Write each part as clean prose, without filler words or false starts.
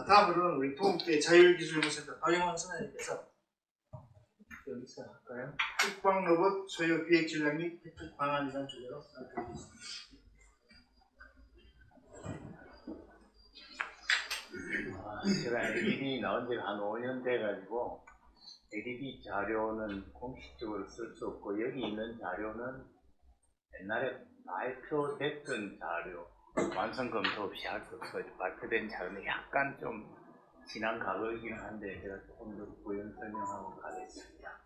다음으로는 우리 동국대 자율기술연구센터 박영원 선생님께서 여기서 할까요? 국방 로봇 소요 비핵 전략 및 혜택 방안이라는 주제로 알려드리겠습니다. 제가 ADB 나온 지가 한 5년 돼가지고 ADB 자료는 공식적으로 쓸 수 없고 여기 있는 자료는 옛날에 발표됐던 자료 완성 검토 없이 할 수 없어요. 발표된 자료는 약간 좀 지난 과거이긴 한데 제가 조금 더 부연 설명하고 가겠습니다.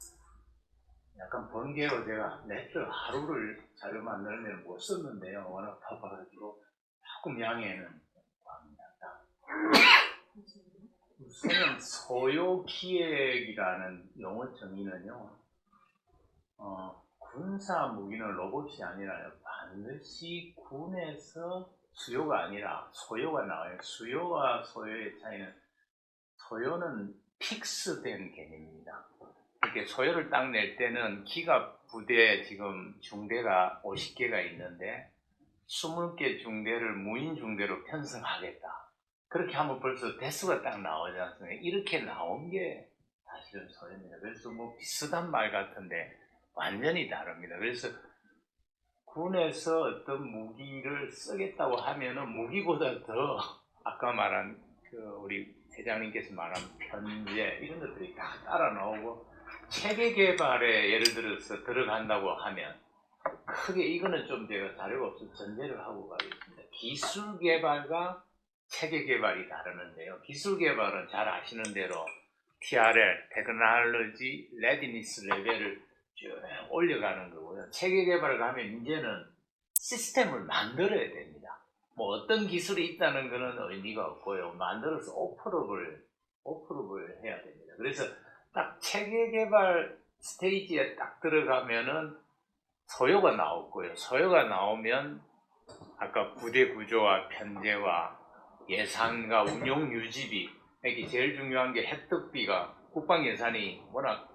약간 번개로 제가 매주 하루를 자료 만들면 못 썼는데요. 워낙 바빠가지고 조금 양해는 구합니다. 우선은 소요기획이라는 용어 정의는요, 군사 무기는 로봇이 아니라요, 반드시 군에서 수요가 아니라 소요가 나와요. 수요와 소요의 차이는, 소요는 픽스된 개념입니다. 이렇게 소요를 딱 낼 때는 기갑 부대 지금 중대가 50개가 있는데 20개 중대를 무인 중대로 편성하겠다. 그렇게 하면 벌써 대수가 딱 나오지 않습니까? 이렇게 나온 게 사실은 소요입니다. 그래서 뭐 비슷한 말 같은데 완전히 다릅니다. 그래서 군에서 어떤 무기를 쓰겠다고 하면은 무기보다 더 아까 말한 우리 회장님께서 말한 편제 이런 것들이 다 따라 나오고, 체계 개발에 예를 들어서 들어간다고 하면 크게 이거는 좀 제가 자료가 없어서 전제를 하고 가겠습니다. 기술 개발과 체계 개발이 다르는데요. 기술 개발은 잘 아시는 대로 TRL, 테크놀로지 레디니스 레벨을 쭉 올려가는 거고요. 체계 개발을 가면 이제는 시스템을 만들어야 됩니다. 뭐 어떤 기술이 있다는 거는 의미가 없고요. 만들어서 오퍼러블 해야 됩니다. 그래서 딱 체계 개발 스테이지에 딱 들어가면은 소요가 나오고요. 소요가 나오면 아까 부대 구조와 편제와 예산과 운용 유지비, 이게 제일 중요한 게 획득비가, 국방 예산이 워낙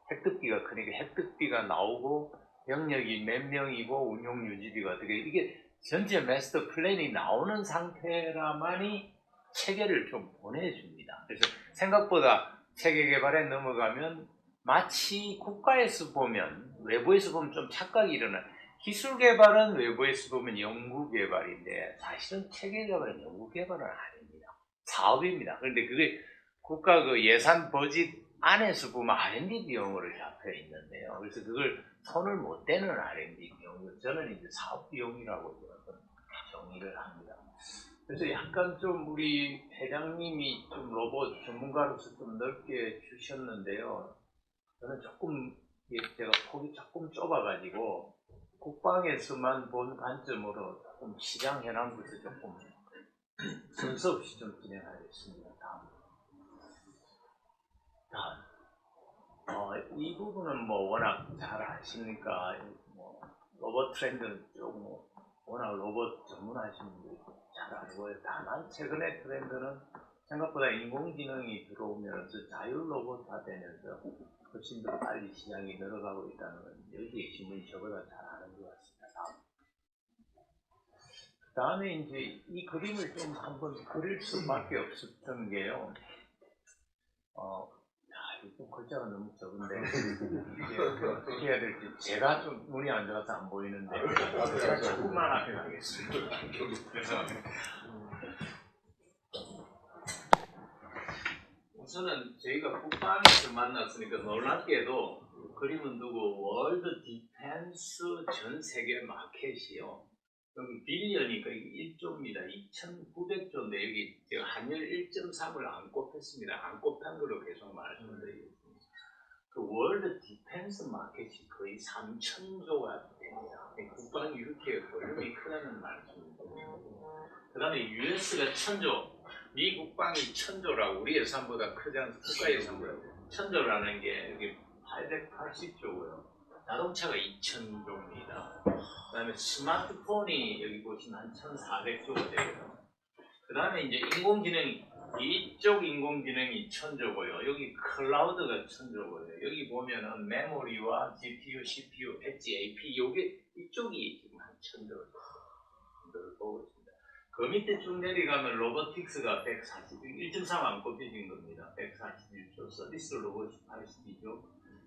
획득비가 크니까 획득비가 나오고 병력이 몇 명이고 운용 유지비가 어떻게, 이게 전체 마스터 플랜이 나오는 상태라만이 체계를 좀 보내줍니다. 그래서 생각보다 체계 개발에 넘어가면 마치 국가에서 보면, 외부에서 보면 좀 착각이 일어나요. 기술 개발은 외부에서 보면 연구 개발인데 사실은 체계 개발은 연구 개발은 아닙니다. 사업입니다. 그런데 그게 국가 예산 버짓 안에서 보면 R&D 비용으로 잡혀 있는데요. 그래서 그걸 손을 못 대는 R&D 비용, 저는 이제 사업 비용이라고 정의를 합니다. 그래서 약간 좀 우리 회장님이 좀 로봇 전문가로서 좀 넓게 주셨는데요. 저는 조금 제가 폭이 조금 좁아가지고 국방에서만 본 관점으로 조금 시장 현황부터 조금 순서 없이 좀 진행하겠습니다. 다음. 이 부분은 뭐 워낙 잘 아시니까 뭐 로봇 트렌드는 좀 워낙 로봇 전문하신 분들이 잘 알고요. 다만 최근의 트렌드는 생각보다 인공지능이 들어오면서 자율 로봇화 되면서 훨씬 더 빨리 시장이 늘어가고 있다는 건 여기 계신 분이 저보다 잘 아는 것 같습니다. 그 다음에 이제 이 그림을 좀 한번 그릴 수밖에 없었던 게요. 좀 글자가 너무 적은데 이게 어떻게 해야 될지, 제가 좀 눈이 안 좋아서 안 보이는데 제가 조금만 앞에 가겠습니다. 우선은 저희가 국방에서 만났으니까 놀랍게도 그림은 두고 월드 디펜스 전 세계 마켓이요. 여기 빌리언이니까 이게 1조입니다. 2,900조인데 여기 제가 한열 1.3을 안 곱했습니다. 안 곱한 걸로 계속 말씀드리겠습니다. 그 월드 디펜스 마켓이 거의 3,000조가 됩니다. 국방이 이렇게 볼륨이 크다는 말씀입니다. 그 다음에 US가 1,000조, 미 국방이 1,000조라고, 우리 예산보다 크지 않습니까? 국가 예산보다 1,000조라는 게 여기 880조고요. 자동차가 2,000조입니다. 그 다음에 스마트폰이 여기 보시면 한 1,400조가 되고요. 그 다음에 이제 인공지능이, 이쪽 인공지능이 1,000조고요. 여기 클라우드가 1,000조고요. 여기 보면은 메모리와 GPU, CPU, 엣지, AP, 요게 이쪽이 지금 한 1,000조 정도를 보고 있습니다. 그 밑에 쭉 내려가면 로보틱스가 140, 1.3 안 꼽혀진 겁니다. 141조, 서비스 로봇이 82조.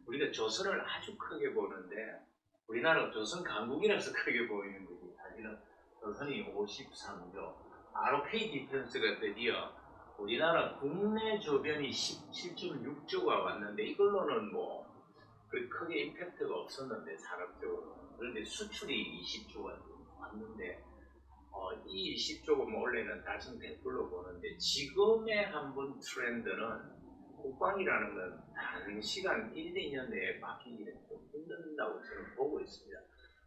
우리가 조선을 아주 크게 보는데 우리나라가 조선 강국이라서 크게 보이는 거지. 사실은 조선이 53조. ROK 디펜스가 드디어 우리나라 국내 조변이 17.6조가 왔는데 이걸로는 뭐 크게 임팩트가 없었는데 산업적으로. 그런데 수출이 20조가 왔는데 이 20조금 원래는 달성될 걸로 보는데 지금의 한번 트렌드는 국방이라는 건 단시간 1, 2년 내에 바뀌기는 좀 힘든다고 저는 보고 있습니다.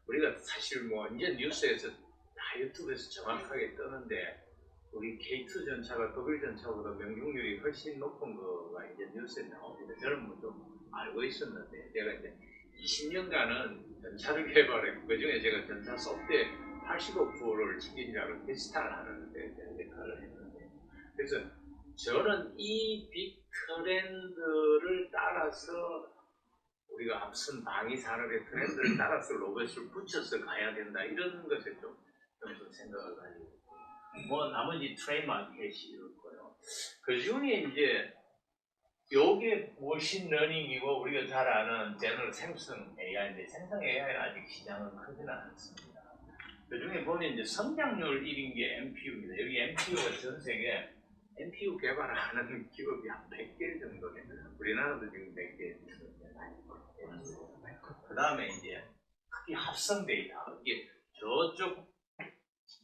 우리가 사실 뭐 이제 뉴스에서 다 유튜브에서 정확하게 뜨는데 우리 K2 전차가 독일 전차보다 명중률이 훨씬 높은 거가 이제 뉴스에 나옵니다. 저는 뭐 좀 알고 있었는데 제가 이제 20년간은 전차를 개발했고 그중에 제가 전차 속대 85%를 지kin자로 테스트를 하는데 역할을 했는데 그래서 저는 이 빅 트렌드를 따라서 우리가 앞선 방위 산업의 트렌드를 따라서 로봇을 붙여서 가야 된다 이런 것에 좀 생각을 가지고 뭐 나머지 트레인 마켓이 이렇고요. 그 중에 이제 요게 머신러닝이고 우리가 잘 아는 제너럴 생성 AI인데 생성 AI는 아직 시장은 크지는 않습니다. 그 중에 보면 이제 성장률 1인 게 MPU입니다. 여기 MPU가 전 세계 MPU 개발하는 기업이 한 100개 정도네. 우리나라도 지금 100개 정도. 그 다음에 이제 크게 합성 데이터. 이게 저쪽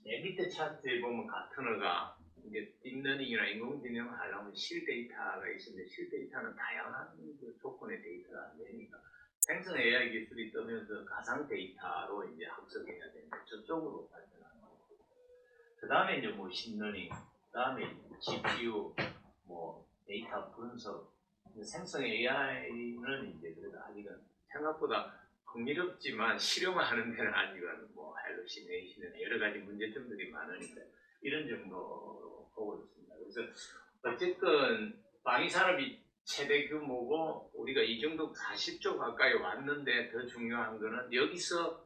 내 밑에 차트에 보면 가트너가 이제 딥러닝이나 인공지능을 하려면 실 데이터가 있는데 실 데이터는 다양한 조건의 데이터가 안 되니까 생성 AI 기술이 뜨면서 가상 데이터로 이제 학습해야 되는데 저쪽으로 발전하는 거고. 그 다음에 이제 뭐 신러닝, 그 다음에 GPU, 뭐 데이터 분석, 생성 AI는 이제 그래도 아직은 생각보다 흥미롭지만 실용화하는 데는 아직은 뭐 할루시네이션이나 여러 가지 문제점들이 많으니까 이런 정도 보고 있습니다. 그래서 어쨌든 방위 산업이 최대 규모고 우리가 이 정도 40조 가까이 왔는데 더 중요한 거는 여기서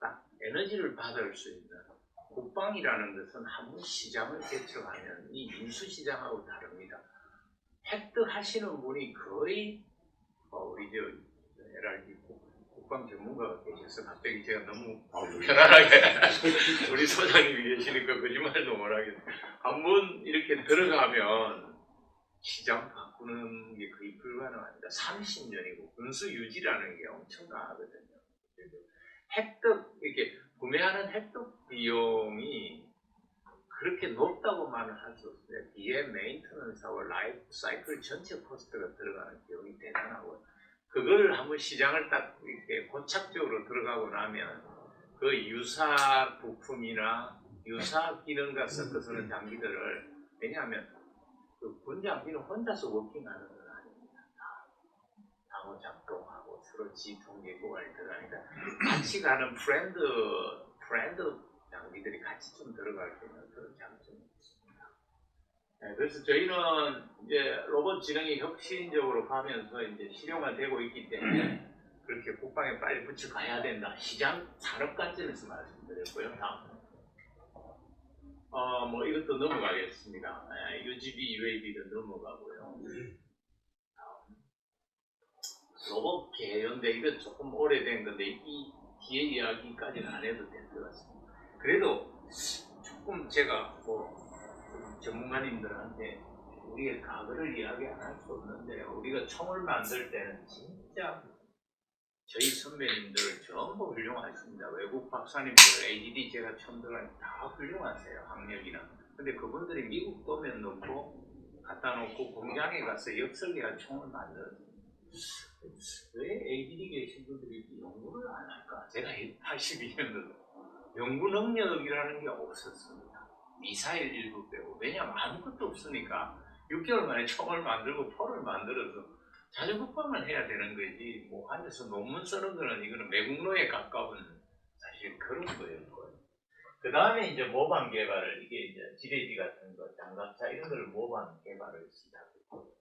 딱 에너지를 받을 수 있는 국방이라는 것은 한번 시장을 개척하면 이 인수시장하고 다릅니다. 획득하시는 분이 거의 우리 저 LRD 국방 전문가가 계셔서 갑자기 제가 너무 편안하게 우리 소장님이 계시니까 거짓말도 못하겠네. 한번 이렇게 들어가면 시장 바꾸는 게 거의 불가능합니다. 30년이고 군수 유지라는 게 엄청 강하거든요. 획득 이렇게 구매하는 획득 비용이 그렇게 높다고만은 할 수 없어요. 뒤에 메인터넌스하고 라이프 사이클 전체 코스트가 들어가는 비용이 대단하고 그걸 한번 시장을 딱 이렇게 고착적으로 들어가고 나면 그 유사 부품이나 유사 기능과 섞어서는 장비들을 왜냐하면 그 군 장비는 혼자서 워킹하는 건 아닙니다. 상호 작동하고 서로 지통계 고관이 들어가니까 같이 가는 프렌드 장비들이 같이 좀 들어갈 수 있는 그런 장점이 있습니다. 네, 그래서 저희는 이제 로봇 지능이 혁신적으로 가면서 이제 실용화되고 있기 때문에 그렇게 국방에 빨리 붙여가야 된다. 시장 산업 관점에서 말씀드렸고요. 다음. 뭐 이것도 넘어가겠습니다. UGV, UAV도 넘어가고요. 로봇 개연대 이거 조금 오래된 건데 이 뒤에 이야기까지는 안 해도 될 것 같습니다. 그래도 조금 제가 뭐 전문가님들한테 우리의 과거를 이야기 안 할 수 없는데 우리가 총을 만들 때는 진짜 저희 선배님들 전부 훌륭하십니다. 외국 박사님들, ADD 제가 처음 들어가니 다 훌륭하세요. 학력이나. 근데 그분들이 미국 도면 놓고 갖다 놓고 공장에 가서 역설계한 총을 만들었어요. 왜 ADD 계신 분들이 연구를 안 할까? 제가 82년도로 연구 능력이라는 게 없었습니다. 미사일 일부 빼고. 왜냐하면 아무것도 없으니까 6개월 만에 총을 만들고 포를 만들어서 자주국방만 해야 되는 거지 뭐 앉아서 논문 쓰는 거는 이거는 매국노에 가까운 사실 그런 거였고요. 그 다음에 이제 모방 개발을 이게 이제 지뢰지 같은 거 장갑차 이런 걸 모방 개발을 시작했고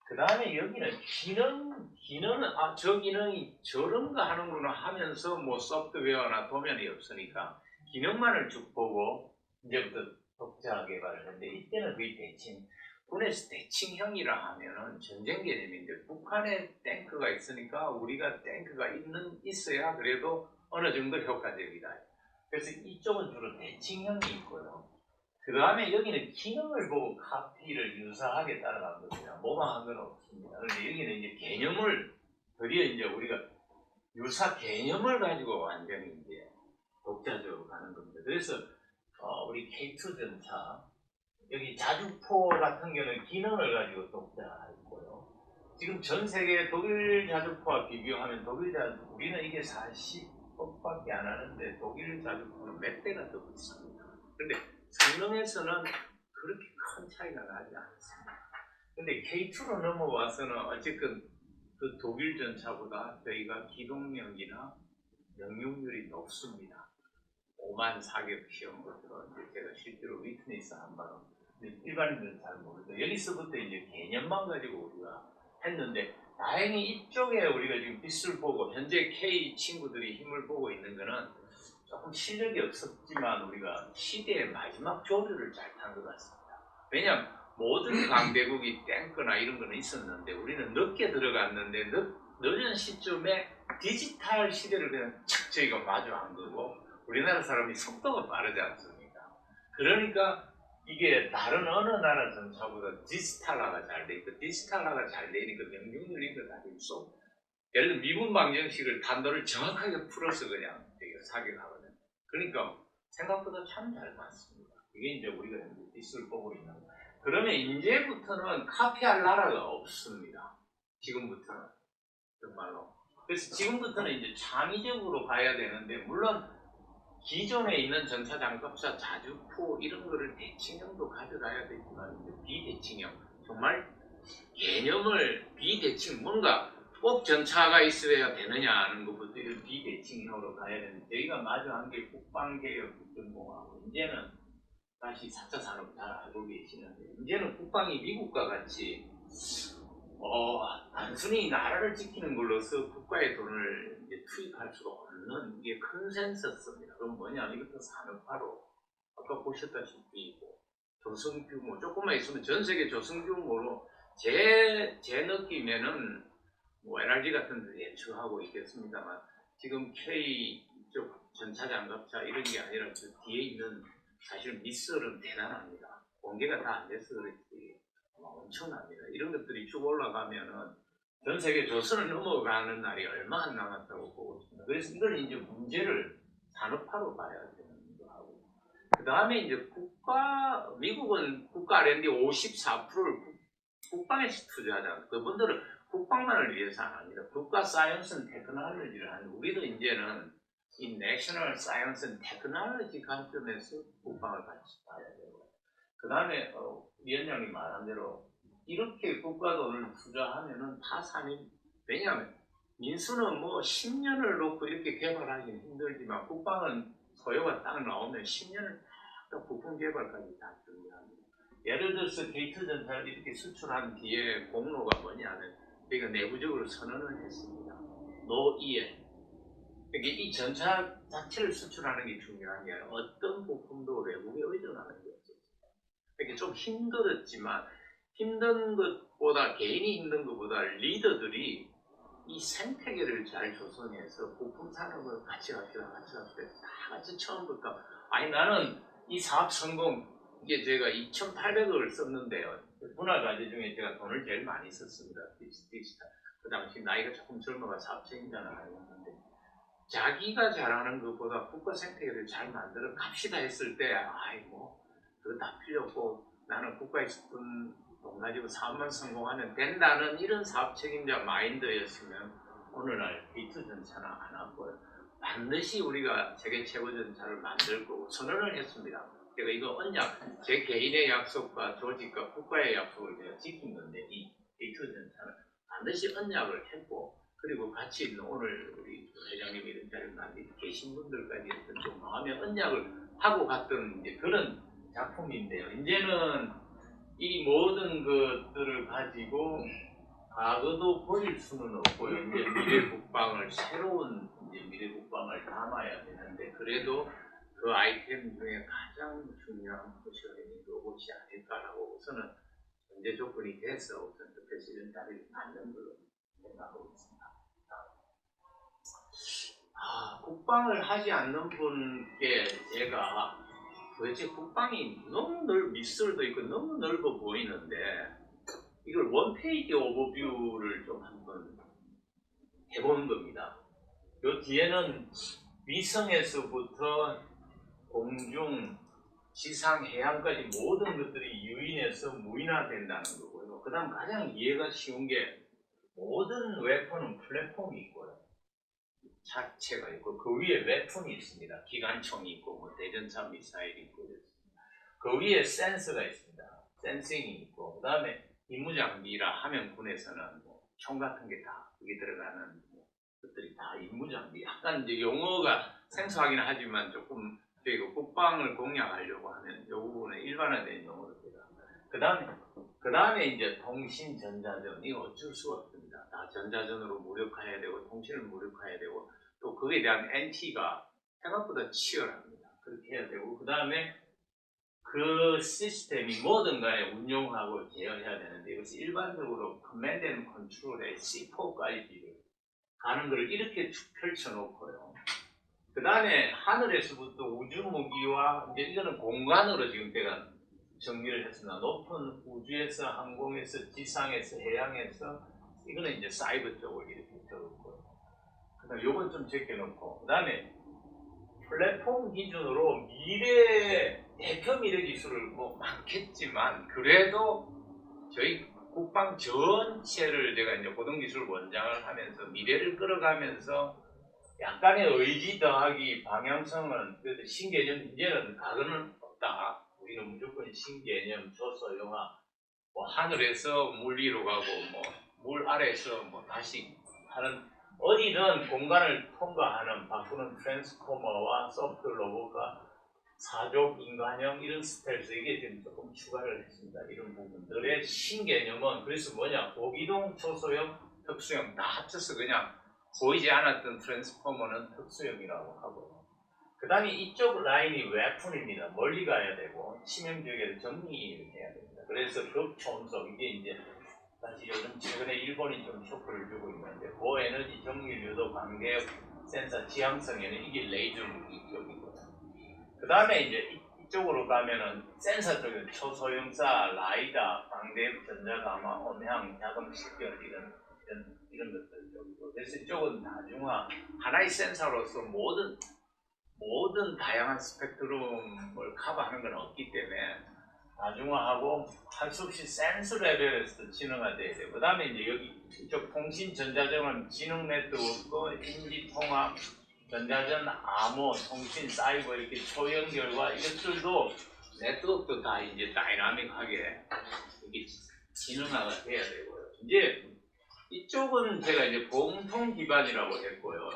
그 다음에 여기는 기능은 저 기능이 저런 거 하는구나 하면서 뭐 소프트웨어나 도면이 없으니까 기능만을 쭉 보고 이제부터 독자 개발을 했는데 이때는 거의 대칭 군에서 대칭형이라 하면은 전쟁 개념인데 북한에 탱크가 있으니까 우리가 탱크가 있어야 그래도 어느 정도 효과적이다. 그래서 이쪽은 주로 대칭형이 있고요. 그 다음에 여기는 기능을 보고 카피를 유사하게 따라간 겁니다. 모방한 건 없습니다. 그런데 여기는 이제 개념을 드디어 이제 우리가 유사 개념을 가지고 완전히 이제 독자적으로 가는 겁니다. 그래서 우리 K2 전차 여기 자주포 같은 경우는 기능을 가지고 독자했고요. 지금 전 세계 독일 자주포와 비교하면 우리는 이게 40법밖에 안 하는데 독일 자주포는 몇 대가 더 비쌉니다. 근데 성능에서는 그렇게 큰 차이가 나지 않습니다. 근데 K2로 넘어와서는 어쨌든 그 독일 전차보다 저희가 기동력이나 명중률이 높습니다. 5만 사격 시험부터 이제 제가 실제로 위트니스 한 바로 일반인들은 잘 모르죠. 여기서부터 이제 개념만 가지고 우리가 했는데 다행히 이쪽에 우리가 지금 빛을 보고 현재 K 친구들이 힘을 보고 있는 거는 조금 실력이 없었지만 우리가 시대의 마지막 조류를 잘 탄 것 같습니다. 왜냐하면 모든 강대국이 탱크나 이런 거는 있었는데 우리는 늦게 들어갔는데 늦은 시점에 디지털 시대를 그냥 착 저희가 마주한 거고 우리나라 사람이 속도가 빠르지 않습니까? 그러니까 이게 다른 어느 나라 전차보다 디지털화가 잘 돼 있고 디지털화가 잘 되니까 명중률이 다 있어. 예를 들어 미군 방정식을 단도를 정확하게 풀어서 그냥 되게 사격하거든요. 그러니까 생각보다 참 잘 맞습니다. 이게 이제 우리가 현재 디스를 보고 있는 거예요. 그러면 이제부터는 카피할 나라가 없습니다. 지금부터는 정말로. 그래서 지금부터는 이제 창의적으로 가야 되는데 물론 기존에 있는 전차 장갑차 자주포 이런 거를 대칭형도 가져가야 되지만 이제 비대칭형 정말 개념을 비대칭 뭔가 꼭 전차가 있어야 되느냐 하는 것부터 이런 비대칭형으로 가야 되는데 저희가 마주 한 게 국방개혁 국정공하고 이제는 다시 4차 산업 잘 알고 계시는데 이제는 국방이 미국과 같이 단순히 나라를 지키는 걸로서 국가의 돈을 이제 투입할 수가 없는 이게 컨센서스입니다. 그럼 뭐냐? 이것도 산업화로 아까 보셨다시피 조성 규모 조금만 있으면 전 세계 조성 규모로 제 느낌에는 뭐 NRG 같은 데 예측하고 있겠습니다만 지금 K 쪽 전차 장갑차 이런 게 아니라 그 뒤에 있는 사실 미술은 대단합니다. 공개가 다 안 돼서 그렇지 엄청납니다. 이런 것들이 쭉 올라가면은 전 세계 조선을 넘어가는 날이 얼마 안 남았다고 보고 있습니다. 그래서 이걸 이제 문제를 산업화로 봐야 되는 거하고 그 다음에 이제 미국은 국가 R&D 54%를 국방에서 투자하잖아요. 그분들은 국방만을 위해서 안 합니다. 국가 사이언스 테크놀로지를 하는 우리도 이제는 이 내셔널 사이언스 테크놀로지 관점에서 국방을 같이 봐야 되고 그 다음에 위원장님 말한 대로 이렇게 국가 돈을 투자하면은 다 사는 왜냐하면 민수는 뭐 10년을 놓고 이렇게 개발하기는 힘들지만 국방은 소요가 딱 나오면 10년을 딱 부품 개발까지 다 준비합니다. 예를 들어서 게이트 전차를 이렇게 수출한 뒤에 공로가 뭐냐면 우리가 내부적으로 선언을 했습니다. 노이에 그러니까 이 전차 자체를 수출하는 게 중요한 게 아니라 어떤 부품도 외국에 의존하는 게 없어요. 그러니까 좀 힘들었지만 힘든 것보다 개인이 힘든 것보다 리더들이 이 생태계를 잘 조성해서 부품 산업을 같이 갑시다 다 같이 처음부터 아니 나는 이 사업 성공 이게 제가 2,800억을 썼는데요. 문화가제 중에 제가 돈을 제일 많이 썼습니다. 디지털. 그 당시 나이가 조금 젊어가 사업 책임자는 아니었는데 자기가 잘하는 것보다 국가 생태계를 잘 만들어 갑시다 했을 때 아이 뭐 그거 다 필요 없고 나는 국가에서 돈 가지고 사업만 성공하면 된다는 이런 사업 책임자 마인드였으면 오늘날 게이트 전차는 안 왔고요. 반드시 우리가 세계 최고 전차를 만들 거고 선언을 했습니다. 제가 이거 언약, 제 개인의 약속과 조직과 국가의 약속을 제가 지킨 건데 이 게이트 전차는 반드시 언약을 했고 그리고 같이 있는 오늘 우리 회장님이 이런 자리에 계신 분들까지 좀 마음의 언약을 하고 갔던 이제 그런 작품인데요. 이제는 이 모든 것들을 가지고 과거도 버릴 수는 없고요. 이제 미래 국방을 새로운 이제 미래 국방을 담아야 되는데 그래도 그 아이템 중에 가장 중요한 것이 로봇이 아닐까라고 우선은 현재 조건이 돼서 우선 그 프레시던트를 받는 걸로 생각하고 있습니다. 국방을 하지 않는 분께 제가 도대체 국방이 너무 미술도 있고 너무 넓어 보이는데 이걸 원페이지 오버뷰를 좀 한번 해본 겁니다. 요 뒤에는 위성에서부터 공중, 지상, 해양까지 모든 것들이 유인해서 무인화된다는 거고요. 그 다음 가장 이해가 쉬운 게 모든 웨폰은 플랫폼이 있고요. 자체가 있고 그 위에 웨폰이 있습니다. 기관총이 있고 뭐 대전차 미사일이 있고 그 위에 센서가 있습니다. 센싱이 있고 그 다음에 임무장비라 하면 군에서는 뭐 총 같은 게 다 거기 들어가는 것들이 다 임무장비. 약간 이제 용어가 생소하긴 하지만 조금 저희가 국방을 공략하려고 하면 이 부분에 일반화된 용어입니다. 그 다음에 이제 통신, 전자전 이거 어쩔 수가 없습니다. 다 전자전으로 무력화해야 되고 통신을 무력화해야 되고 또 그에 대한 NT가 생각보다 치열합니다. 그렇게 해야 되고 그 다음에 그 시스템이 뭐든 간에 운용하고 제어해야 되는데 이것이 일반적으로 커맨드 앤 컨트롤의 C4까지 가는 걸 이렇게 쭉 펼쳐놓고요. 그 다음에 하늘에서부터 우주무기와 이제 이거는 공간으로 지금 제가 정리를 했습니다. 높은 우주에서, 항공에서, 지상에서, 해양에서 이거는 이제 사이버 쪽을 이렇게 적었고요. 그 다음에 요건 좀 제껴놓고 그 다음에 플랫폼 기준으로 미래 대표 미래 기술을 뭐 많겠지만 그래도 저희 국방 전체를 제가 이제 고등기술 원장을 하면서 미래를 끌어가면서 약간의 의지 더하기 방향성은 그래도 신개념 이제는 가거는 없다. 우리는 무조건 신개념, 초소형화, 뭐 하늘에서 물 위로 가고 뭐 물 아래에서 뭐 다시 하는 어디든 공간을 통과하는 바꾸는 트랜스포머와 소프트 로봇과 사족 인간형 이런 스텔스 이게 지금 조금 추가를 했습니다. 이런 부분들의 신개념은 그래서 뭐냐 고기동, 초소형, 특수형 다 합쳐서 그냥 보이지 않았던 트랜스포머는 특수형이라고 하고요. 그 다음에 이쪽 라인이 웨폰입니다. 멀리 가야 되고 치명적인 정리를 해야 됩니다. 그래서 극초음속 이게 이제 사실 요즘 최근에 일본이 좀 쇼크를 주고 있는데 고에너지 정밀 유도 관계역 센서 지향성에는 이게 레이저 무기 쪽이고요. 그 다음에 이제 이쪽으로 가면은 센서 쪽은 초소형사, 라이다, 방대역, 전자가마, 음향, 자금 식별 이런 것들 쪽이고 그래서 이쪽은 다중화 하나의 센서로서 모든 다양한 스펙트럼을 커버하는 건 없기 때문에 다중화하고 할 수 없이 센스 레벨에서 지능화돼야 돼요. 그 다음에 이제 여기 이쪽 통신 전자전은 지능 네트워크, 인지 통합, 전자전 암호, 통신 사이버 이렇게 초연결과 이것들도 네트워크도 다 이제 다이나믹하게 이게 지능화가 돼야 되고요. 이제 이쪽은 제가 이제 공통 기반이라고 했고요.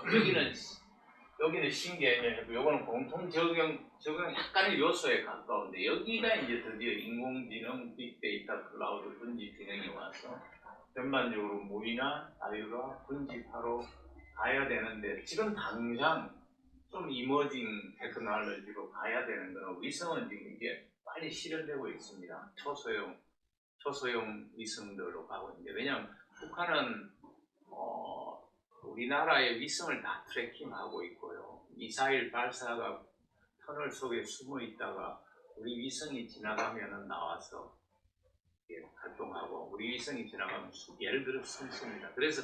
여기는 신개념이고 요거는 공통 적용 약간의 요소에 가까운데 여기가 이제 드디어 인공지능, 빅데이터, 클라우드, 군집진행이 와서 전반적으로 무인화, 자율화, 군집화로 가야 되는데 지금 당장 좀 이머징 테크놀로지로 가야 되는 거는 위성은 지금 이게 빨리 실현되고 있습니다. 초소형 위성들로 가고 있는데 왜냐하면 북한은 우리나라의 위성을 다 트래킹하고 있고요. 미사일 발사가 터널 속에 숨어 있다가 우리 위성이 지나가면은 나와서 활동하고 우리 위성이 지나가면 예를 들어 숨습니다. 그래서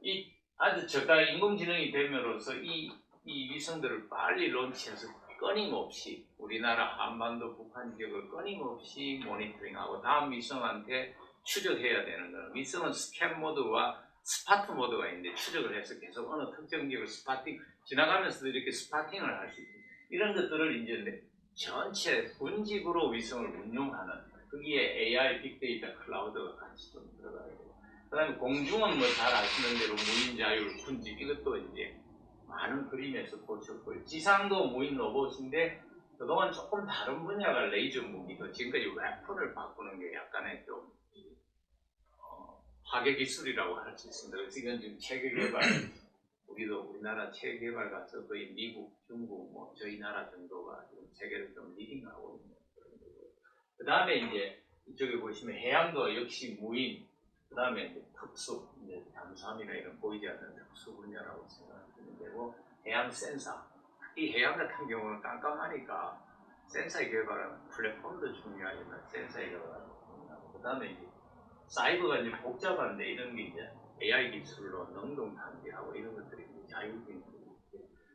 이 아주 적당한 인공지능이 됨으로써 이 위성들을 빨리 론치해서 끊임없이 우리나라 한반도 북한 지역을 끊임없이 모니터링하고 다음 위성한테 추적해야 되는 거는 위성은 스캔 모드와 스파트 모드가 있는데 추적을 해서 계속 어느 특정 지역을 지나가면서도 이렇게 스파팅을 할 수 있습니다. 이런 것들을 이제 전체 군집으로 위성을 운용하는 거기에 AI, 빅데이터, 클라우드가 같이 좀 들어가야 돼요. 그 다음에 공중은 뭐 잘 아시는 대로 무인 자율, 군집 이것도 이제 많은 그림에서 보셨고요. 지상도 무인 로봇인데 그동안 조금 다른 분야가 레이저 무기도 지금까지 웨폰을 바꾸는 게 약간의 좀 화계 기술이라고 할 수 있습니다. 그래서 이건 지금 체계 개발 우리도 우리나라 체개발 가서 거의 미국, 중국, 뭐 저희 나라 정도가 지금 세계를 좀 리딩하고 있는 그런 거고. 그 다음에 이제 이쪽에 보시면 해양도 역시 무인, 그 다음에 이제 특수, 이제 잠수함이나 이런 보이지 않는 특수 분야라고 생각하시면 되고, 해양 센서. 이 해양 같은 경우는 깜깜하니까 센서의 개발은 플랫폼도 중요하지만 센서의 개발은 중요하고, 그 다음에 이제 사이버가 이제 복잡한데 이런 게 이제 AI 기술로 능동 탐지하고 이런 것들이 자율적인.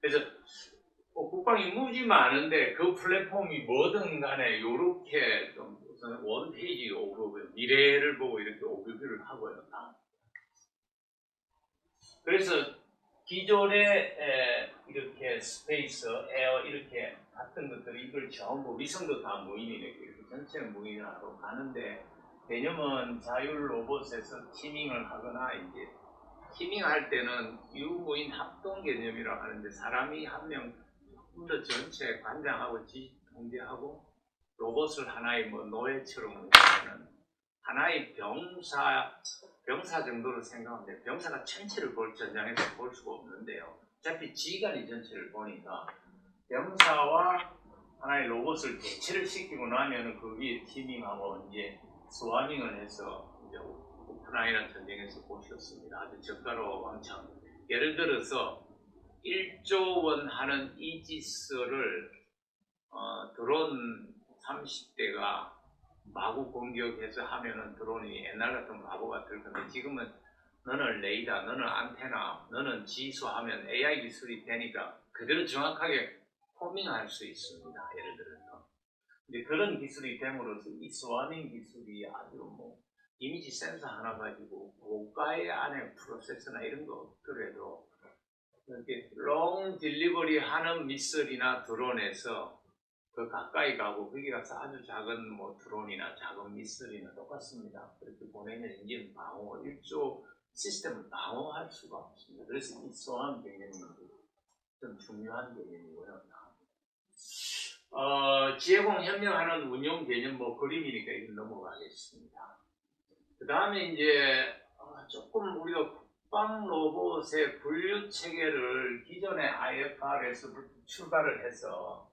그래서 국방이 무지 많은데 그 플랫폼이 뭐든 간에 요렇게 좀 우선 원페이지 오버뷰, 미래를 보고 이렇게 오버뷰를 하고요. 그래서 기존에 이렇게 스페이스, 에어 이렇게 같은 것들이 이걸 전부 위성도 다 무인이네. 이렇게 전체는 무인화로 가는데 개념은 자율 로봇에서 티밍을 하거나 이제 티밍할 때는 유무인 합동 개념이라고 하는데 사람이 한 명 좀 더 전체 관장하고 지시 통제하고 로봇을 하나의 뭐 노예처럼 하는 하나의 병사 정도로 생각하면 돼요. 병사가 전체를 전장에서 볼 수가 없는데요. 어차피 지휘관이 전체를 보니까 병사와 하나의 로봇을 대체를 시키고 나면 그 위에 티밍하고 이제 스와밍을 해서 이제 우크라이나 전쟁에서 보셨습니다. 아주 저가로 왕창. 예를 들어서 1조 원 하는 이지스를 드론 30대가 마구 공격해서 하면은 드론이 옛날 같은 바보 같을 건데 지금은 너는 레이더, 너는 안테나, 너는 지수하면 AI 기술이 되니까 그대로 정확하게 포밍할 수 있습니다. 예를 들어서. 근데 그런 기술이 됨으로써 이 스와밍 기술이 아주 뭐 이미지 센서 하나 가지고 고가의 안에 프로세서나 이런 거 없더라도 이렇게 롱 딜리버리 하는 미설이나 드론에서 더 가까이 가고 거기가 아주 작은 뭐 드론이나 작은 미설이나 똑같습니다. 그렇게 보내면 이제 방어, 일조 시스템을 방어할 수가 없습니다. 그래서 이 소환 개념이 좀 중요한 개념이고요. 지혜공 협력하는 운용 개념 뭐 그림이니까 이거 넘어가겠습니다. 그 다음에 이제 조금 우리가 국방 로봇의 분류 체계를 기존의 IFR에서 출발을 해서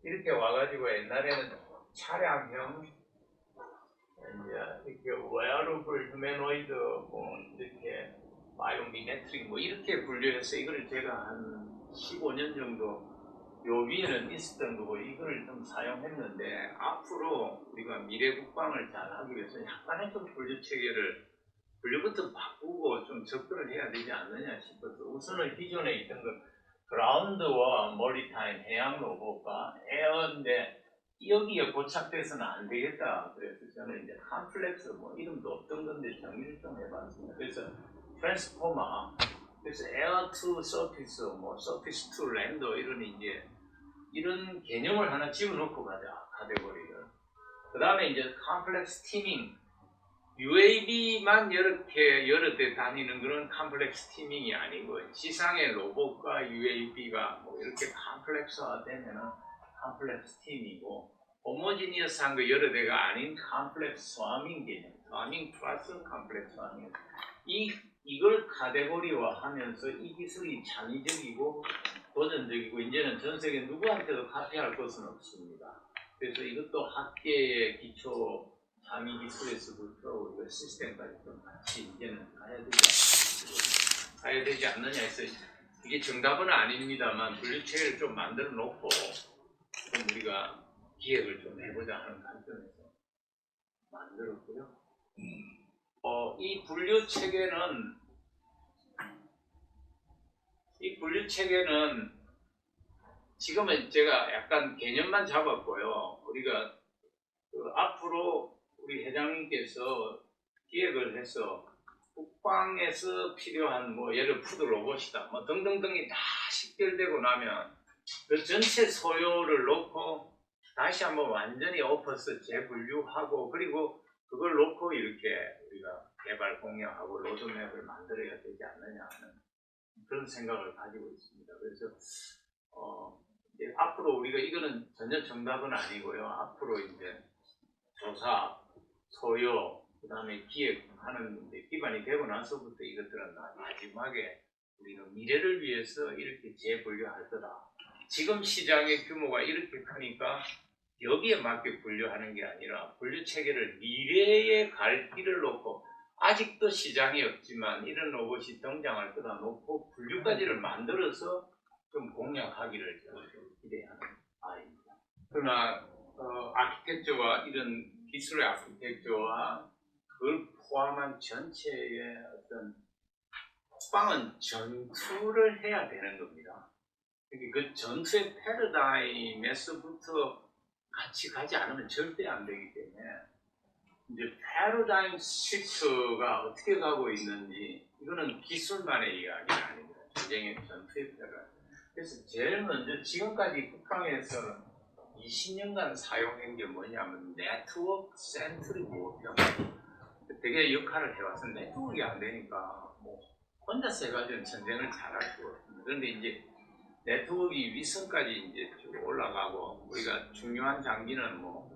이렇게 와가지고 옛날에는 차량형 이제 이렇게 웨어러블 휴메노이드 뭐 이렇게 바이오미메트릭 뭐 이렇게 분류해서 이걸 제가 한 15년 정도 요 위에는 있었던 거고 이걸 좀 사용했는데 앞으로 우리가 미래 국방을 잘 하기 위해서 약간의 좀 분류 체계를 분류부터 바꾸고 좀 접근을 해야 되지 않느냐 싶어서 우선은 기존에 있던 것 그라운드와 머리타임 해양 로봇과 에어인데 여기에 고착돼서는 안 되겠다. 그래서 저는 이제 컴플렉스 뭐 이름도 없던 건데 정리를 좀 해봤습니다. 그래서 트랜스포머, 그래서 에어 투 서피스, 뭐 서피스 투 랜더 이런 개념을 하나 집어넣고 가자 카테고리를. 그 다음에 이제 컴플렉스 티밍, UAV만 이렇게 여러 대 다니는 그런 컴플렉스 티밍이 아니고 지상의 로봇과 UAV가 뭐 이렇게 컴플렉스화 되면은 컴플렉스 팀이고 호모지니어스한 거 여러 대가 아닌 컴플렉스 스와밍 개념, 스와밍 플러스 컴플렉스 스와밍 이걸 카테고리화 하면서 이 기술이 창의적이고 도전적이고 이제는 전 세계 누구한테도 카피할 것은 없습니다. 그래서 이것도 학계의 기초 장위 기술에서부터 우리가 시스템까지 좀 같이 이제는 가야 되지 않느냐 해서 이게 정답은 아닙니다만 분류체계를 좀 만들어 놓고 좀 우리가 기획을 좀 해보자 하는 관점에서 만들었고요. 이 분류체계는 지금은 제가 약간 개념만 잡았고요. 우리가 앞으로 우리 회장님께서 기획을 해서 국방에서 필요한 뭐 예를 푸드 로봇이다 뭐 등등등이 다 식별되고 나면 그 전체 소요를 놓고 다시 한번 완전히 엎어서 재분류하고 그리고 그걸 놓고 이렇게 우리가 개발 공략하고 로드맵을 만들어야 되지 않느냐 하는 그런 생각을 가지고 있습니다. 그래서 이제 앞으로 우리가 이거는 전혀 정답은 아니고요. 앞으로 이제 조사, 소요, 그 다음에 기획하는 데 기반이 되고 나서부터 이것들은 마지막에 우리는 미래를 위해서 이렇게 재분류할 거다. 지금 시장의 규모가 이렇게 크니까 여기에 맞게 분류하는 게 아니라 분류 체계를 미래에 갈 길을 놓고 아직도 시장이 없지만 이런 로봇이 등장할 거다 놓고 분류까지를 만들어서 좀 공략하기를 저는 기대하는 바입니다. 그러나 아키텍처와 이런 기술의 아키텍처와 그걸 포함한 전체의 어떤 국방은 전투를 해야 되는 겁니다. 그 전투의 패러다임에서부터 같이 가지 않으면 절대 안 되기 때문에 이제 패러다임 시프트가 어떻게 가고 있는지 이거는 기술만의 이야기가 아닙니다. 전쟁의 전투의 패러다임. 그래서 제일 먼저 지금까지 국방에서는 20년간 사용한 게 뭐냐면 네트워크 센트릭 워페어. 되게 역할을 해왔어요. 네트워크가 안 되니까 뭐 혼자서 해가지고 전쟁을 잘할 수가 없습니다. 그런데 이제 네트워크 위성까지 이제 쭉 올라가고 우리가 중요한 장비는 뭐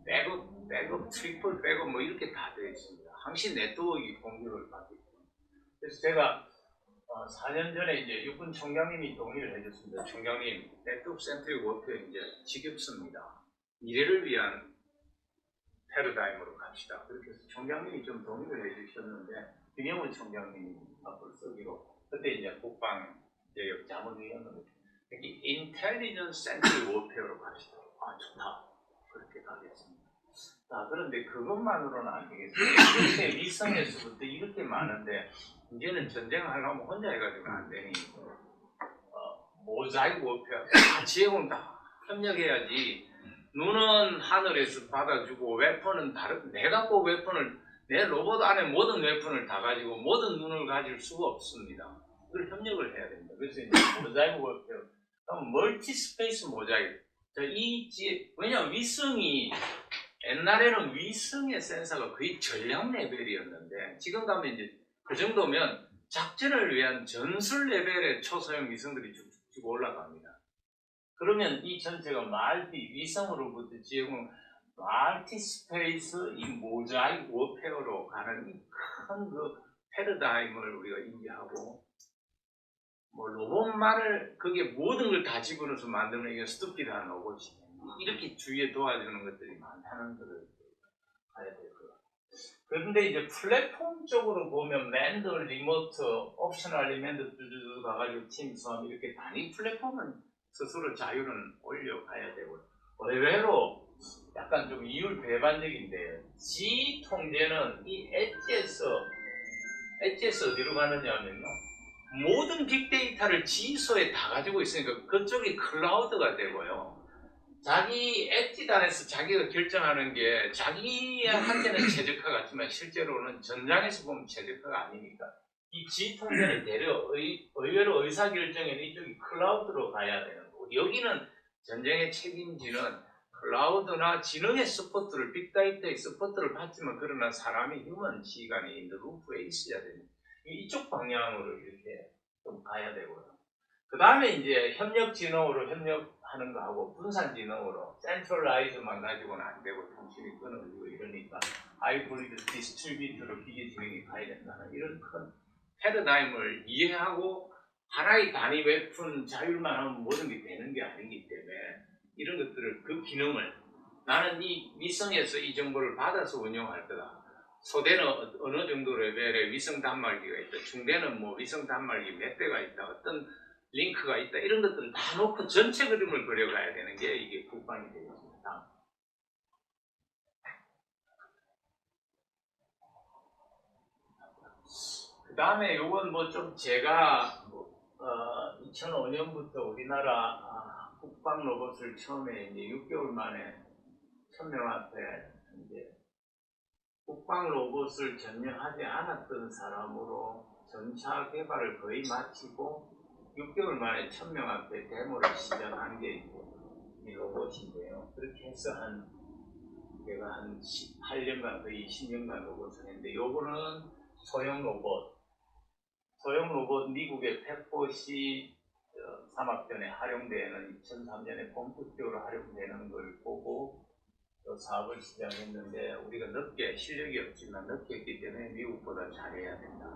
백업, 트리플 백업 뭐 이렇게 다 되어 있습니다. 항시 네트워크 공격을 받기 때문에. 그래서 제가 4년 전에 이제 육군 총장님이 동의를 해줬습니다. 총장님, 네트워크 센트릭 워페어 이제 지겹습니다. 미래를 위한 패러다임으로 갑시다. 그렇게 해서 총장님이 좀 동의를 해주셨는데 김영훈 총장님이 앞으로 쓰기로 그때 이제 국방개혁 자문위원으로 이렇게 인텔리전스 센트릭 워페어로 갑시다. 아 좋다. 그렇게 가겠습니다. 자 그런데 그것만으로는 안 되겠습니다. 이렇게 위성에서부터 이렇게 많은데 이제는 전쟁을 하려면 혼자 해가지고는 안 되니 모자이크 워페어 다 지혜군 다 협력해야지. 눈은 하늘에서 받아주고 웨폰은 다른 내가 꼭 웨폰을 내 로봇 안에 모든 웨폰을 다 가지고 모든 눈을 가질 수가 없습니다. 그걸 협력을 해야 됩니다. 그래서 이제 모자이크 워페어 그럼 멀티 스페이스 모자이크 왜냐하면 위성이 옛날에는 위성의 센서가 거의 전략 레벨이었는데 지금 가면 이제 그 정도면 작전을 위한 전술 레벨의 초소형 위성들이 쭉쭉 올라갑니다. 그러면 이 전체가 위성으로부터 지금 멀티 스페이스 이 모자이크 워페어로 가는 이 큰 그 패러다임을 우리가 인지하고 뭐 로봇만을 그게 모든 걸 다 집어넣어서 만드는 이게 스투피드한 로봇이 이렇게 주위에 도와주는 것들이 많다는 것을 봐야 될 거예요. 그런데 이제 플랫폼 쪽으로 보면 맨드, 리모트, 옵셔널 리멘드 뚜두두 가가지고 팀 수업 이렇게 단위 플랫폼은 스스로 자유는 올려가야 되고 의외로 약간 좀 이율 배반적인데 G 통제는 이 엣지에서 어디로 가느냐면요 모든 빅데이터를 G소에 다 가지고 있으니까 그쪽이 클라우드가 되고요 자기 엣지단에서 자기가 결정하는 게 자기한테는 최적화 같지만 실제로는 전장에서 보면 최적화가 아니니까 이 G 통제는 의외로 의사결정에는 이쪽이 클라우드로 가야 되는 거고 여기는 전쟁의 책임지는 클라우드나 지능의 서포트를 빅데이터의 서포트를 받지만 그러나 사람이 휴먼 시간이 있는 루프에 있어야 됩니다. 이쪽 방향으로 이렇게 좀 가야 되고요. 그 다음에 이제 협력지능으로 협력하는 거하고 분산지능으로 센트럴라이즈만 가지고는 안 되고 통신이 끊어지고 이러니까 하이브리드 디스트리뷰트로 기계지능이 가야 된다는 이런 큰 패러다임을 이해하고 하나의 단위 웨폰 자율만 하면 모든 게 되는 게 아니기 때문에 이런 것들을 그 기능을 나는 이 위성에서 이 정보를 받아서 운영할 거다. 소대는 어느 정도 레벨의 위성 단말기가 있다. 중대는 뭐 위성 단말기 몇 대가 있다. 어떤 링크가 있다. 이런 것들을 다 놓고 전체 그림을 그려가야 되는 게 이게 국방이 되겠습니다. 그 다음에 요건 뭐 좀 제가 2005년부터 우리나라 국방 로봇을 처음에 이제 6개월 만에 1000명 앞에 이제 국방 로봇을 전념하지 않았던 사람으로 전차 개발을 거의 마치고 6개월 만에 1000명 앞에 데모를 시작한 게 이 로봇인데요. 그렇게 해서 제가 한 18년간 거의 20년간 로봇을 했는데 요거는 소형 로봇 미국의 펫봇이 삼합전에 활용되는 2003년에 본격적으로 활용되는 걸 보고 사업을 시작했는데 우리가 늦게 실력이 없지만 늦게 했기 때문에 미국보다 잘해야 된다.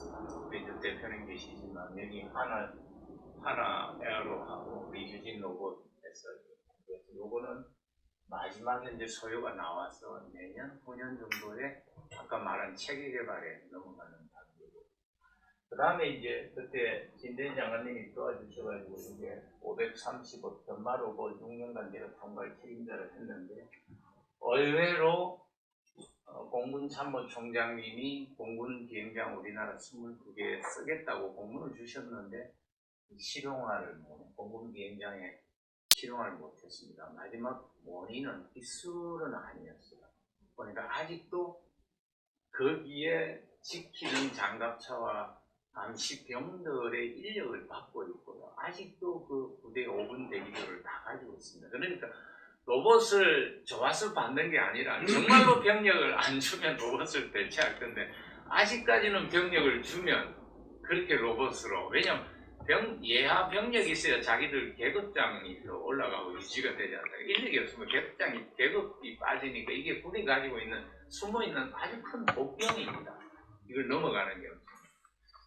우리 저 대표님 계시지만 여기 하나 에어로하고 우리 유진 로봇에서 요거는 마지막에 이제 소요가 나와서 내년 후년 정도에 아까 말한 체계 개발에 넘어가는 단계고 그 다음에 이제 그때 진대인 장관님이 도와주셔가지고 이게 535 변마 로봇 6년간 제가 총괄 책임자를 했는데 의외로 공군 참모총장님이 공군 비행장 우리나라 22개 쓰겠다고 공문을 주셨는데 실용화를 공군 비행장에 실용화를 못했습니다. 마지막 원인은 기술은 아니었어요. 그러니까 아직도 거기에 지키는 장갑차와 감시병들의 인력을 받고 있고요. 아직도 그 부대 5분 대기조를 다 가지고 있습니다. 그러니까 로봇을 좋아서 받는 게 아니라 정말로 병력을 안 주면 로봇을 대체할 건데 아직까지는 병력을 주면 그렇게 로봇으로 왜냐면 예하 병력이 있어야 자기들 계급장이 올라가고 유지가 되지 않아요. 인력이 없으면 계급이 빠지니까 이게 군이 가지고 있는 숨어있는 아주 큰 복병입니다. 이걸 넘어가는 게 없어요.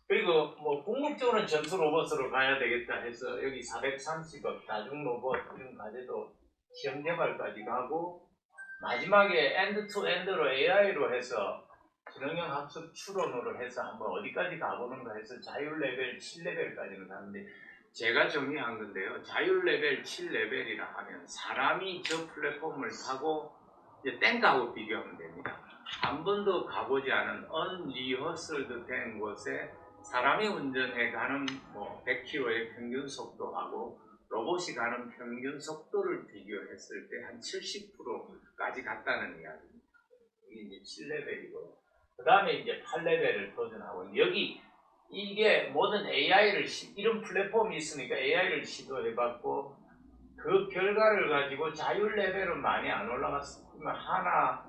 그리고 뭐 궁극적으로는 전투 로봇으로 가야 되겠다 해서 여기 430억 다중 로봇 이런 과제도 시험 개발까지 가고 마지막에 엔드-투-엔드로 AI로 해서 지능형 학습 추론으로 해서 한번 어디까지 가보는가 해서 자율 레벨 7레벨까지는 가는데 제가 정리한 건데요. 자율 레벨 7레벨이라 하면 사람이 저 플랫폼을 타고 이제 땡하고 비교하면 됩니다. 한 번도 가보지 않은 언리허설드 된 곳에 사람이 운전해 가는 뭐 100km의 평균 속도하고 로봇이 가는 평균 속도를 비교했을 때 한 70%까지 갔다는 이야기입니다. 이게 이제 7레벨이고요. 그 다음에 이제 8레벨을 도전하고 여기 이게 모든 AI를 이런 플랫폼이 있으니까 AI를 시도해봤고 그 결과를 가지고 자율 레벨은 많이 안 올라갔으면 하나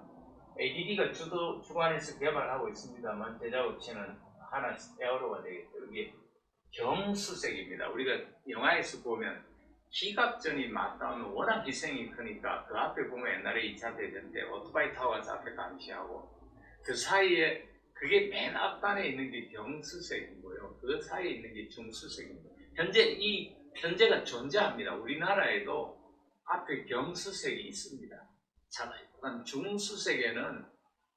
ADD가 주관해서 개발하고 있습니다만 제작업체는 하나 에어로가 되겠죠. 이게 경수색입니다. 우리가 영화에서 보면 기갑전이 맞닿으면 워낙 희생이 크니까 그 앞에 보면 옛날에 2차 대전 때 오토바이 타고 가서 앞에 감시하고 그 사이에 그게 맨 앞단에 있는 게 경수색이고요. 그 사이에 있는 게 중수색입니다. 현재 이 현재가 존재합니다. 우리나라에도 앞에 경수색이 있습니다. 중수색에는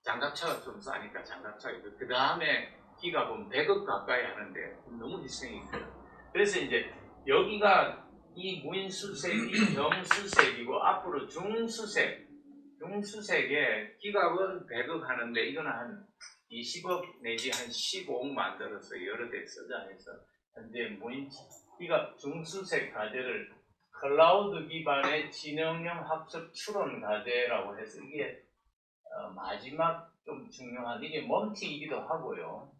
장갑차가 좀 싸니까 장갑차이고 그 다음에 기갑은 100억 가까이 하는데 너무 희생이 커요. 그래서 이제 여기가 이 무인수색이 경수색이고 앞으로 중수색에 기갑은 100억 하는데 이거는 한 20억 내지 한 15억 만들어서 여러 대 쓰자 해서 현재 무인 기갑 중수색 과제를 클라우드 기반의 지능형 학습 추론 과제라고 해서 이게 마지막 좀 중요한 이게 멈튀기도 하고요.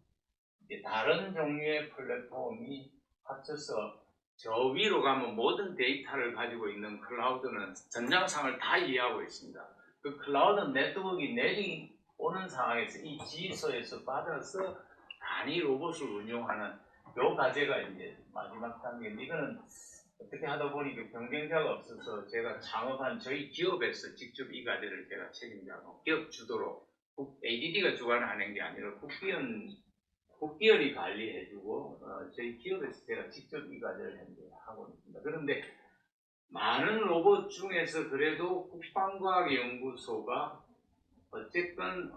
이제 다른 종류의 플랫폼이 합쳐서 저 위로 가면 모든 데이터를 가지고 있는 클라우드는 전장상을 다 이해하고 있습니다. 그 클라우드 네트워크가 내려오는 상황에서 이 지휘소에서 받아서 단위 로봇을 운용하는 요 과제가 이제 마지막 단계인데 이거는 어떻게 하다 보니까 경쟁자가 없어서 제가 창업한 저희 기업에서 직접 이 과제를 제가 책임자고 기업 주도로 ADD가 주관하는 게 아니라 국기연이 관리해주고 저희 기업에서 제가 직접 이 과제를 현재 하고 있습니다. 그런데 많은 로봇 중에서 그래도 국방과학연구소가 어쨌든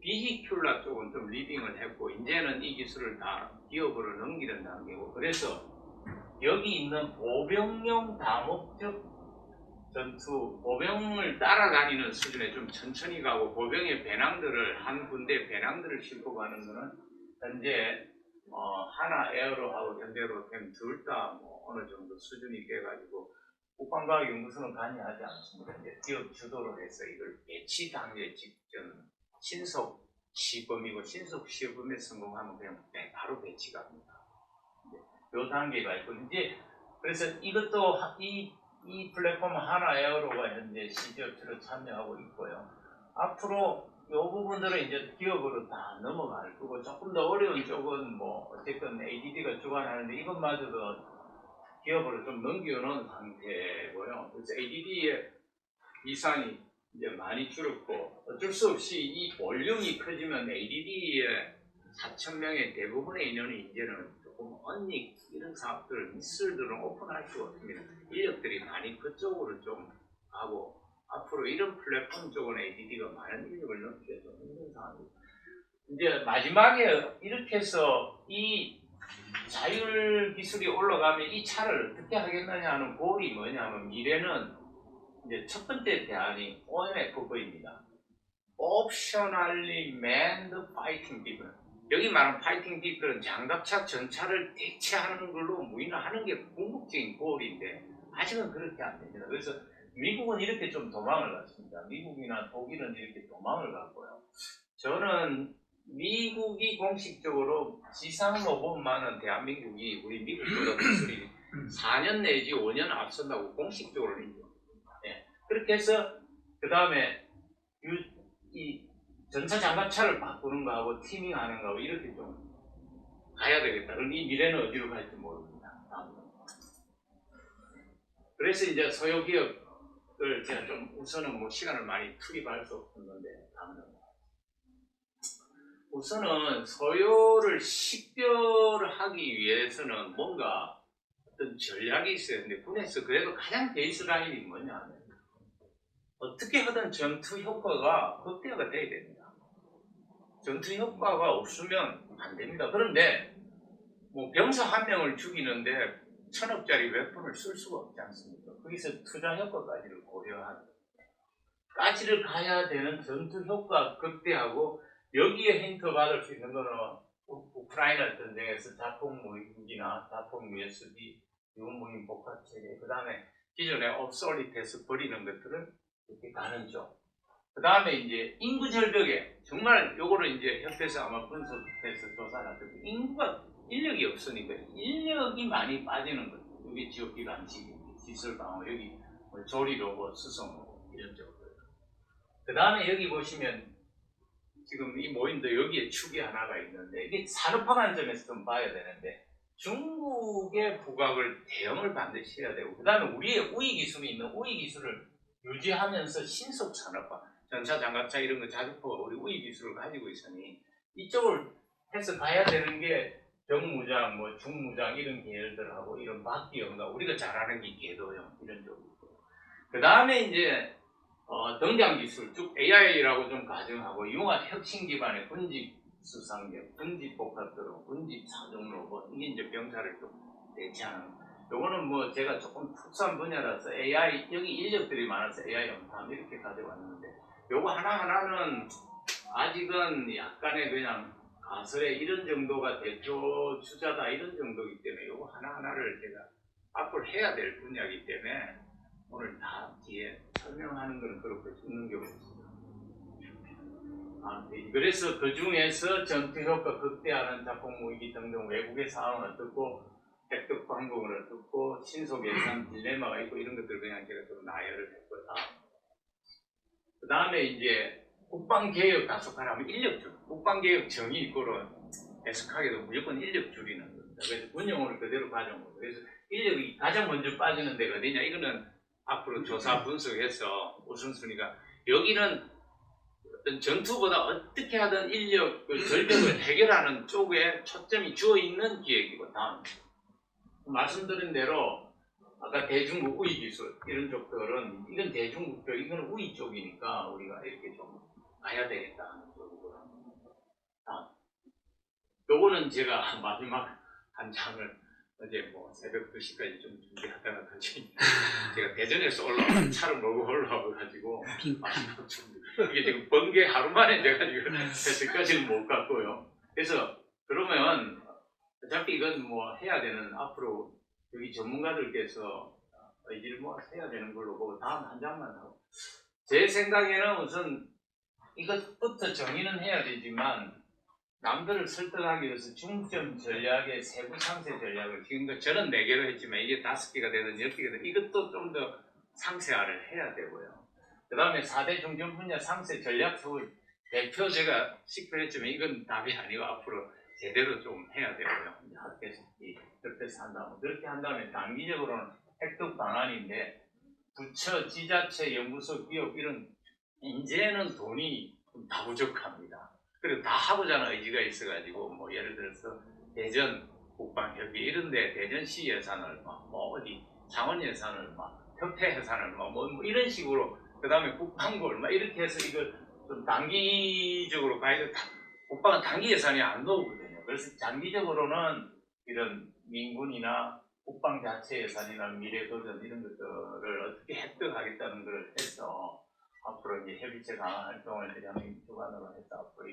비히큘라 쪽은 좀 리딩을 했고 이제는 이 기술을 다 기업으로 넘기는 단계고 그래서 여기 있는 보병용 다목적 전투, 보병을 따라다니는 수준에 좀 천천히 가고 보병의 배낭들을 한 군데 배낭들을 싣고 가는 거는 현재 하나 에어로하고 현대로템 둘 다 어느 정도 수준이 돼가지고 국방과학연구소는 관여하지 않습니다. 이제 기업 주도로 해서 이걸 배치 단계 직전 신속 시범이고 신속 시범에 성공하면 그냥 바로 배치가 됩니다. 요 단계가 있고 이제 그래서 이것도 이 플랫폼 하나 에어로가 현재 시지업체로 참여하고 있고요. 앞으로 요 부분들은 이제 기업으로 다 넘어갈 거고 조금 더 어려운 쪽은 뭐 어쨌든 ADD가 주관하는데 이것마저도 기업으로 좀 넘겨놓은 상태고요. 그래서 ADD의 이상이 이제 많이 줄었고 어쩔 수 없이 이 볼륨이 커지면 ADD의 4,000명의 대부분의 인원이 이제는 조금 언닉 이런 사업들 미술들은 오픈할 수가 없습니다. 인력들이 많이 그쪽으로 좀 가고 앞으로 이런 플랫폼 쪽은 ADD가 많은 인력을 넣기가 좀 힘든 상황입니다. 이제 마지막에 이렇게 해서 이 자율 기술이 올라가면 이 차를 어떻게 하겠느냐 하는 고민이 뭐냐면 미래는 이제 첫 번째 대안이 OMFV입니다. Optionally Manned Fighting Vehicle. 여기 말하는 파이팅 비클은 장갑차 전차를 대체하는 걸로 무인화하는 게 궁극적인 고울인데 아직은 그렇게 안 됩니다. 그래서 미국은 이렇게 좀 도망을 갔습니다. 미국이나 독일은 이렇게 도망을 갔고요. 저는 미국이 공식적으로 지상 로봇만은 대한민국이 우리 미국보다 기술이 4년 내지 5년 앞선다고 공식적으로는 있죠. 네. 그렇게 해서 그 다음에 이 전차 장갑차를 바꾸는 거하고 티밍하는 거하고 이렇게 좀 가야 되겠다. 그럼 이 미래는 어디로 갈지 모릅니다. 그래서 이제 소요기업을 제가 좀 우선은 뭐 시간을 많이 투입할 수 없었는데 우선은 소요를 식별하기 위해서는 뭔가 어떤 전략이 있어야 되는데 군에서 그래도 가장 베이스라인이 뭐냐면 어떻게 하든 전투 효과가 극대화가 돼야 됩니다. 전투 효과가 없으면 안 됩니다. 그런데 뭐 병사 한 명을 죽이는데 1,000억짜리 웨폰을 쓸 수가 없지 않습니까? 거기서 투자 효과까지를 까지를 가야 되는 전투 효과 극대화하고 여기에 힌트 받을 수 있는 거는 우크라이나 전쟁에서 자폭 무기나 자폭 USB, 유무인 복합 체계, 그 다음에 기존에 obsolete에서 버리는 것들을 이렇게 가는 쪽. 그 다음에 이제 인구 절벽에 정말 요거를 이제 협회에서 아마 분석해서 조사를 할 텐데 인구가 인력이 없으니까 인력이 많이 빠지는 거죠. 여기 지옥기 감시, 기술 방어, 여기 조리 로봇, 수송 로봇 이런 쪽들. 그 다음에 여기 보시면 지금 이 모임도 여기에 축이 하나가 있는데 이게 산업화 관점에서 좀 봐야 되는데 중국의 부각을 대응을 반드시 해야 되고 그 다음에 우리의 우위 기술이 있는 우위 기술을 유지하면서 신속 산업화, 전차, 장갑차 이런 거 자주포가 우리 우위 기술을 가지고 있으니 이쪽을 해서 가야 되는 게 정무장, 뭐 중무장 이런 계열들하고 이런 막기형과 우리가 잘 아는 게 궤도형 이런 쪽이고 그 다음에 이제 등장 기술 쭉 AI라고 좀 가정하고 융합 혁신 기반의 군집 수상력, 군집 복합도로, 군집 사종 로봇 이게 이제 병사를 좀 대체하는 요거는 뭐 제가 조금 특수한 분야라서 AI 여기 인력들이 많아서 AI 연구함 이렇게 가져왔는데 요거 하나하나는 아직은 약간의 그냥 가설의 이런 정도가 대표 주자다 이런 정도이기 때문에 요거 하나하나를 제가 앞으로 해야 될 분야이기 때문에 오늘 다 뒤에 설명하는 거는 그렇고 있는 경우가 있습니다. 그래서 그 중에서 전투 효과 극대화하는 자폭 무기 등등 외국의 상황은 어떻고 획득 방법은 어떻고 신속 예산 딜레마가 있고 이런 것들 그냥 제가 좀 나열을 했고요. 그 다음에 이제 국방개혁 가속화하면 인력줄, 국방개혁 정의 이거로 해석하기도 무조건 인력 줄이는 겁니다. 그래서 군용을 그대로 가져온 거예요. 그래서 인력이 가장 먼저 빠지는 데가 어디냐 이거는 앞으로 조사 분석해서 우선순위가 여기는 어떤 전투보다 어떻게 하든 인력 그 절벽을 해결하는 쪽에 초점이 주어 있는 기획이고 다음 말씀드린 대로 아까 대중국 우위 기술 이런 쪽들은 이건 대중국 쪽 이건 우위 쪽이니까 우리가 이렇게 좀 가야 되겠다 하는 쪽이고요. 요거는 제가 마지막 한 장을 어제 뭐 새벽 2시까지 좀 준비하다가 다시 제가 대전에서 올라온 차를 몰고 올라와가지고 마지막 준비 이게 지금 번개 하루 만에 내가 지금 해석까지는 못 갔고요. 그래서 그러면 어차피 이건 뭐 해야 되는 앞으로 여기 전문가들께서 의지를 모아서 해야 되는 걸로 보고 다음 한 장만 하고 제 생각에는 우선 이것부터 정의는 해야 되지만 남들을 설득하기 위해서 중점 전략의 세부 상세 전략을 지금도 저는 4개로 했지만 이게 5개가 되든 10개가 되든 이것도 좀 더 상세화를 해야 되고요. 그 다음에 4대 중점 분야 상세 전략서의 대표 제가 식별했지만 이건 답이 아니고 앞으로 제대로 좀 해야 되고요. 학교에서 그렇게 한다면 그렇게 한다면 단기적으로는 획득 방안인데 부처, 지자체, 연구소, 기업 이런 이제는 돈이 다 부족합니다. 그리고 다 하고자 하는 의지가 있어가지고 뭐 예를 들어서 대전 국방협의 이런데 대전시 예산을 뭐 어디 창원 예산을 협회 예산을 뭐 이런 식으로 그 다음에 국방부 얼마 이렇게 해서 이걸 좀 단기적으로 가야 돼. 국방은 단기 예산이 안 나오거든요. 그래서 장기적으로는 이런 민군이나 국방 자체 예산이나 미래 도전 이런 것들을 어떻게 획득하겠다는 걸 해서 앞으로 이제 협의체 강화 활동을 대장님 주관으로 해서 앞으로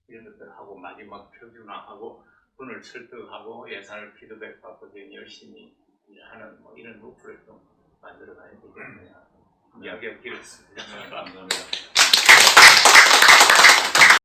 이런 것들 하고 마지막 표준화하고 군을 설득하고 예산을 피드백받고 열심히 일하는 뭐 이런 루프를 좀 만들어 가야 되겠네요. 이야기가 길었습니다. 감사합니다.